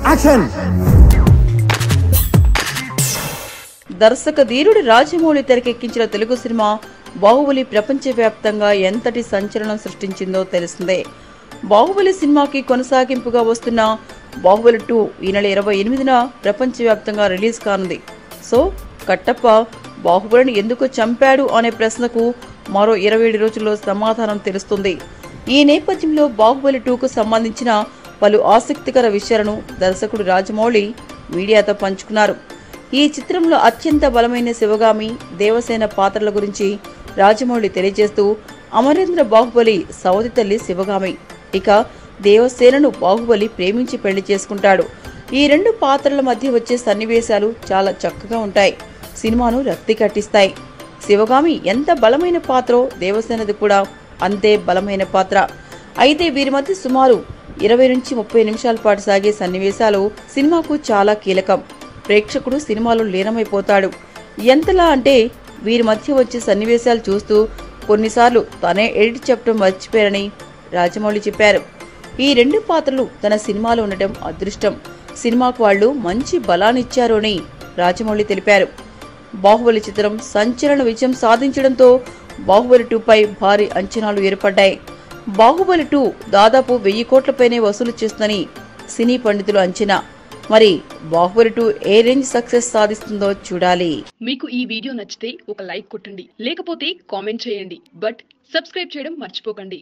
Action. దర్శక ధీరుడు రాజమౌళి తెరకెక్కించిన తెలుగు సినిమా బాహుబలి ప్రపంచవ్యాప్తంగా ఎంతటి సంచలనం సృష్టించిందో తెలిసిందే. బాహుబలి సినిమాకి కొనసాగింపుగా వస్తున్న బాహుబలి 2 ఈ నెల 28న ప్రపంచవ్యాప్తంగా రిలీజ్ కానుంది. సో కట్టప్ప బాహుబలిని ఎందుకు చంపాడు అనే ప్రశ్నకు మరో 27 రోజుల్లో సమాధానం తెలుస్తుంది. ఈ నేపథ్యంలో బాహుబలి 2కు సంబంధించిన పలు ఆసక్తికర విషయాలను దర్శకుడు రాజమౌళి మీడియాతో పంచుకున్నారు. ఈ చిత్రంలో అత్యంత బలమైన శివగామి, దేవసేన పాత్రల గురించి రాజమౌళి తెలియజేస్తూ, అమరేంద్ర బాహుబలి సవతి తల్లి శివగామి, ఇక దేవసేనను బాహుబలి ప్రేమించి పెళ్లి చేసుకుంటాడు. ఈ రెండు పాత్రల మధ్య వచ్చే సన్నివేశాలు చాలా చక్కగా ఉంటాయి, సినిమాను రక్తి కట్టిస్తాయి. శివగామి ఎంత బలమైన పాత్రో దేవసేనది కూడా అంతే బలమైన పాత్ర. అయితే వీరి మధ్య సుమారు 20 నుంచి 30 నిమిషాల పాటు సాగే సన్నివేశాలు సినిమాకు చాలా కీలకం. ప్రేక్షకుడు సినిమాలో లీనమైపోతాడు. ఎంతలా అంటే వీరి మధ్య వచ్చే సన్నివేశాలు చూస్తూ కొన్నిసార్లు తనే ఎడిట్ చెప్పడం మర్చిపోయారని రాజమౌళి చెప్పారు. ఈ రెండు పాత్రలు తన సినిమాలో ఉండటం అదృష్టం. సినిమాకు వాళ్లు మంచి బలాన్నిచ్చారు అని రాజమౌళి తెలిపారు. బాహుబలి చిత్రం సంచలన విజయం సాధించడంతో బాహుబలి 2పై భారీ అంచనాలు ఏర్పడ్డాయి. బాహుబలి 2 దాదాపు 1000 కోట్లపైనే వసూలు చేస్తుందని సినీ పండితులు అంచనా. మరి బాహుబలి 2 ఏ రేంజ్ సక్సెస్ సాధిస్తుందో చూడాలి. మీకు ఈ వీడియో నచ్చితే ఒక లైక్ కొట్టండి, లేకపోతే కామెంట్ చేయండి. బట్ సబ్స్క్రైబ్ చేయడం మర్చిపోకండి.